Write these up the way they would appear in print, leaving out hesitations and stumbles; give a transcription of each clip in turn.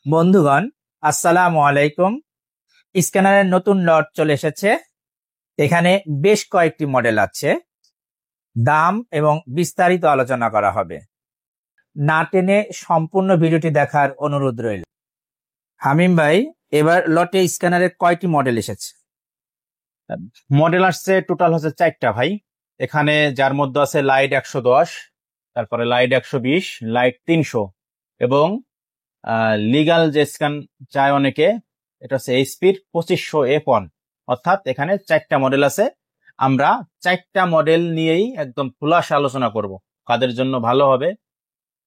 বন্ধুগণ, আসসালামু আলাইকুম। স্ক্যানারের নতুন লট চলে এসেছে। এখানে বেশ কয়েকটি মডেল আছে। দাম এবং বিস্তারিত আলোচনা করা হবে। না টেনে সম্পূর্ণ ভিডিওটি দেখার অনুরোধ রইল। হামিম ভাই, এবার লটে স্ক্যানারের কয়টি মডেল এসেছে? মডেল আসছে টোটাল হচ্ছে 4টা ভাই। এখানে যার মধ্যে আছে লাইট 110, তারপরে লাইট 120, লাইট 300 এবং লিগাল যে স্ক্যান চায় অনেকে, এটা হচ্ছে এইচপির 2500F1। অর্থাৎ এখানে 4টা মডেল আছে। আমরা 4টা মডেল নিয়েই একদম খোলাসা আলোচনা করব। কাদের জন্য ভালো হবে,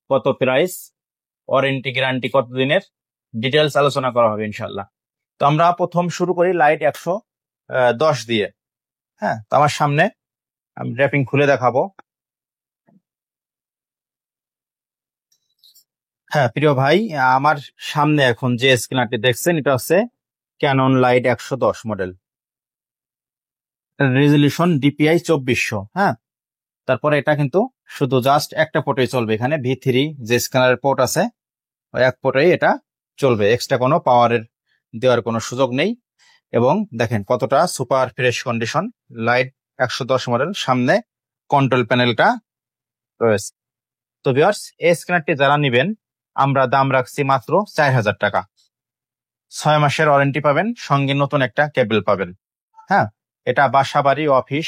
কত প্রাইস, ওয়ারেন্টি গ্যারান্টি কতদিনের, ডিটেলস আলোচনা করা হবে ইনশাল্লাহ। তো আমরা প্রথম শুরু করি লাইট 110 দিয়ে। হ্যাঁ, তো আমার সামনে আমি র্যাপিং খুলে দেখাবো। হ্যাঁ প্রিয় ভাই, আমার সামনে এখন যে স্ক্যানারটি দেখছেন এটা হচ্ছে Canon light 110 model, resolution DPI 2400। হ্যাঁ, তারপরে এটা কিন্তু শুধু জাস্ট একটা পোর্টেই চলবে। এখানে V3 যে স্ক্যানারের পোর্ট আছে ওই এক পোর্টেই এটা চলবে, এক্সট্রা কোনো পাওয়ারের দেওয়ার কোনো সুযোগ নেই। এবং দেখেন কতটা super fresh condition. Light 110 model, সামনে কন্ট্রোল প্যানেলটা রয়েছে। তো ভিউয়ার্স, এই স্ক্যানারটি যারা নিবেন আমরা দাম রাখছি মাত্র 4000 টাকা। 6 মাসের ওয়ারেন্টি পাবেন, সঙ্গে নতুন একটা কেবল পাবেন। হ্যাঁ, এটা বাসা বাড়ি, অফিস,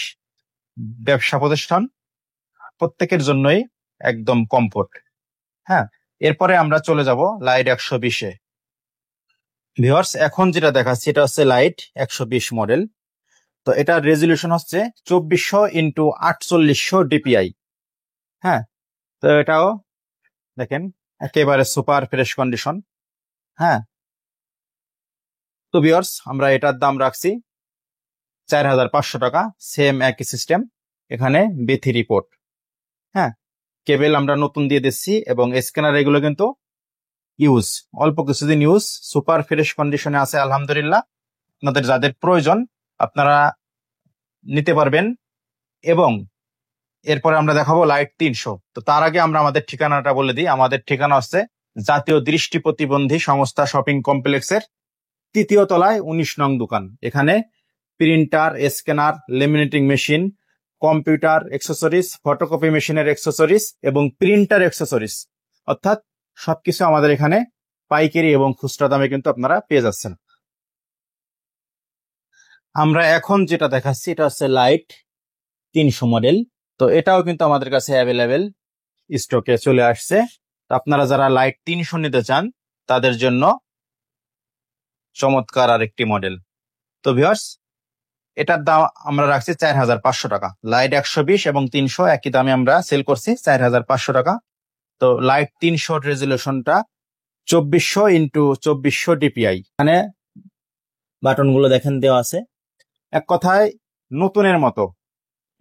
ব্যবসা প্রতিষ্ঠান প্রত্যেকের জন্যই একদম কমফোর্ট। হ্যাঁ, এরপরে আমরা চলে যাব লাইট 120-এ। ভিউয়ার্স, এখন যেটা দেখাচ্ছি এটা হচ্ছে লাইট 120 মডেল। তো এটার রেজলিউশন হচ্ছে 2400x4800 ডিপিআই। হ্যাঁ, তো এটাও দেখেন একেবারে সুপার ফ্রেশ কন্ডিশন। হ্যাঁ, তো ভিউয়ার্স আমরা এটার দাম রাখছি 4500 টাকা। সেম একই সিস্টেম, এখানে B3 পোর্ট। হ্যাঁ, কেবল আমরা নতুন দিয়ে দিচ্ছি এবং স্ক্যানার এগুলো কিন্তু ইউজ, অল্প কিছুদিন ইউজ, সুপার ফ্রেশ কন্ডিশনে আছে আলহামদুলিল্লাহ। আপনাদের যাদের প্রয়োজন আপনারা নিতে পারবেন। এবং এরপরে আমরা দেখাবো লাইট 300। তো তার আগে আমরা আমাদের ঠিকানাটা বলে দিই। আমাদের ঠিকানা হচ্ছে জাতীয় দৃষ্টি প্রতিবন্ধী সংস্থা শপিং কমপ্লেক্সের 3য় তলায় 19 নং দোকান। এখানে printer, scanner, laminating machine, computer accessories, photocopy মেশিনের অ্যাক্সেসরিজ এবং প্রিন্টার অ্যাক্সেসরিজ, অর্থাৎ সবকিছু আমাদের এখানে পাইকারি এবং খুচরা দামে কিন্তু আপনারা পেয়ে যাচ্ছেন। আমরা এখন যেটা দেখাচ্ছি এটা হচ্ছে লাইট 300 মডেল। তো এটাও কিন্তু আমাদের কাছে অ্যাভেলেবেল স্টকে চলে আসছে। তো আপনারা যারা লাইট 300 নিতে চান তাদের জন্য চমৎকার আরেকটি মডেল। তো ভিউয়ার্স, এটার দাম আমরা রাখছি 4500 টাকা। লাইট 120 এবং 300 একই দামে আমরা সেল করছি 4500 টাকা। তো লাইট 300 রেজলিউশনটা 2400x2400 ডিপিআই। এখানে বাটনগুলো দেখেন দেওয়া আছে। এক কথায় নতুনের মতো।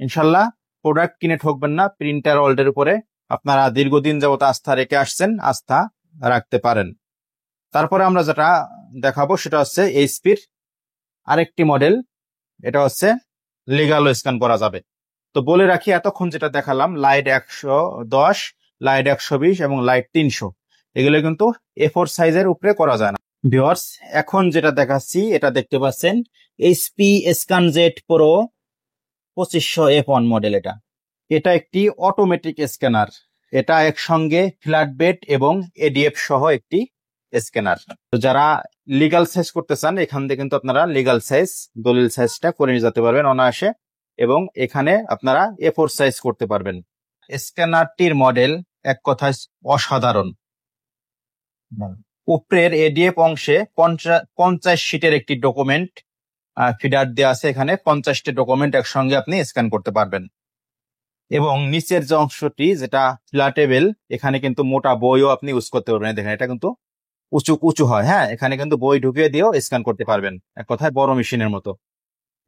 ইনশাল্লাহ প্রোডাক্ট কিনে ঠকবেন না। প্রিন্টার ওয়ার্ল্ডের উপরে আপনারা দীর্ঘদিন যাবত আস্থা রেখে আসছেন, আস্থা রাখতে পারেন। তারপরে আমরা যেটা দেখাবো সেটা হচ্ছে এইচপির আরেকটি মডেল। এটা হচ্ছে লিগাল স্ক্যান করা যাবে। তো বলে রাখি, এতক্ষণ যেটা দেখালাম লাইট 110, লাইট 120 এবং লাইট 300, এগুলো কিন্তু A4 সাইজের উপরে করা যায় না। ভিউয়ার্স, এখন যেটা দেখাচ্ছি এটা দেখতে পাচ্ছেন এইচপি স্ক্যানজেট প্রো 2500F1 মডেল। এটা একটি অটোমেটিক স্ক্যানার। এটা একসঙ্গে ফ্ল্যাট বেড এবং এডিএফ সহ একটি স্ক্যানার। তো যারা লিগাল সাইজ করতে চান এখান থেকে কিন্তু আপনারা লিগাল সাইজ, দলিল সাইজটা করে নিয়ে যেতে পারবেন অনায়াসে। এবং এখানে আপনারা A4 সাইজ করতে পারবেন। স্ক্যানারটির মডেল এক কথায় অসাধারণ। উপরের এডিএফ অংশে 50 শিটের একটি ডকুমেন্ট ফিডার দেওয়া আছে। এখানে 50টি ডকুমেন্ট একসঙ্গে আপনি স্ক্যান করতে পারবেন। এবং নিচের যে অংশটি যেটা ফ্ল্যাটেবল, এখানে কিন্তু মোটা বইও আপনি ইউজ করতে পারবেন। দেখেন এটা কিন্তু উঁচু উঁচু হয়। হ্যাঁ, এখানে কিন্তু বই ঢুকিয়ে দিয়েও স্ক্যান করতে পারবেন, এক কথায় বড় মেশিনের মতো।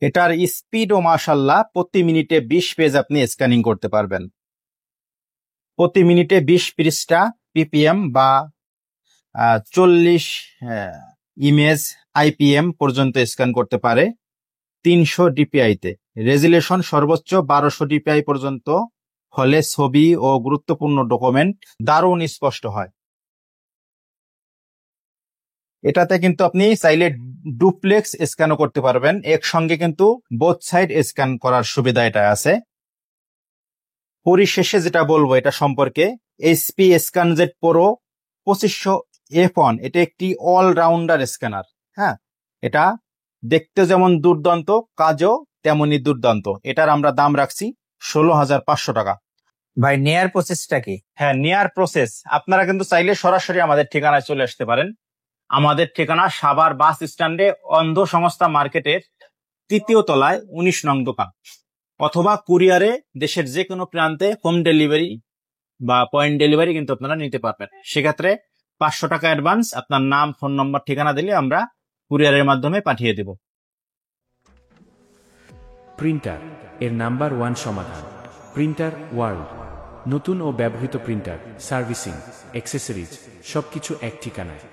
এটার স্পিডও মাশাআল্লাহ, প্রতি মিনিটে 20 পেজ আপনি স্ক্যানিং করতে পারবেন। প্রতি মিনিটে 20 পৃষ্ঠা পিপিএম বা 40 ইমেজ আইপিএম পর্যন্ত স্ক্যান করতে পারে 300 ডিপিআইতে। রেজুলেশন সর্বোচ্চ 1200 ডিপিআই পর্যন্ত হলে ছবি ও গুরুত্বপূর্ণ ডকুমেন্ট দারুণ স্পষ্ট হয়। এটাতে কিন্তু আপনি চাইলে ডুপ্লেক্স স্ক্যানও করতে পারবেন, একসঙ্গে কিন্তু বোথ সাইড স্ক্যান করার সুবিধা এটা আছে। পরিশেষে যেটা বলবো এটা সম্পর্কে, এইচপি স্ক্যানজেট প্রো 2500 F1 এটা একটি অলরাউন্ডার স্ক্যানার। হ্যাঁ, এটা দেখতে যেমন দুর্দান্ত, কাজও তেমনই দুর্দান্ত। এটার আমরা দাম রাখছি 16,500 টাকা। ভাই নেয়ার প্রসেসটা কি? হ্যাঁ, নেয়ার প্রসেস আপনারা কিন্তু চাইলে সরাসরি আমাদের ঠিকানায় চলে আসতে পারেন। আমাদের ঠিকানা সাভার বাস স্ট্যান্ডে অন্ধ সংস্থা মার্কেটের 3য় তলায় 19 নং দোকান, অথবা কুরিয়ারে দেশের যে কোনো প্রান্তে হোম ডেলিভারি বা পয়েন্ট ডেলিভারি কিন্তু আপনারা নিতে পারবেন। সেক্ষেত্রে 500 টাকা অ্যাডভান্স, আপনার নাম, ফোন নম্বর, ঠিকানা দিলে আমরা কুরিয়ারের মাধ্যমে পাঠিয়ে দেব। প্রিন্টার এর নাম্বার 1 সমাধান। Printer world. নতুন ও ব্যবহৃত প্রিন্টার, সার্ভিসিং, অ্যাক্সেসরিজ সবকিছু এক ঠিকানায়।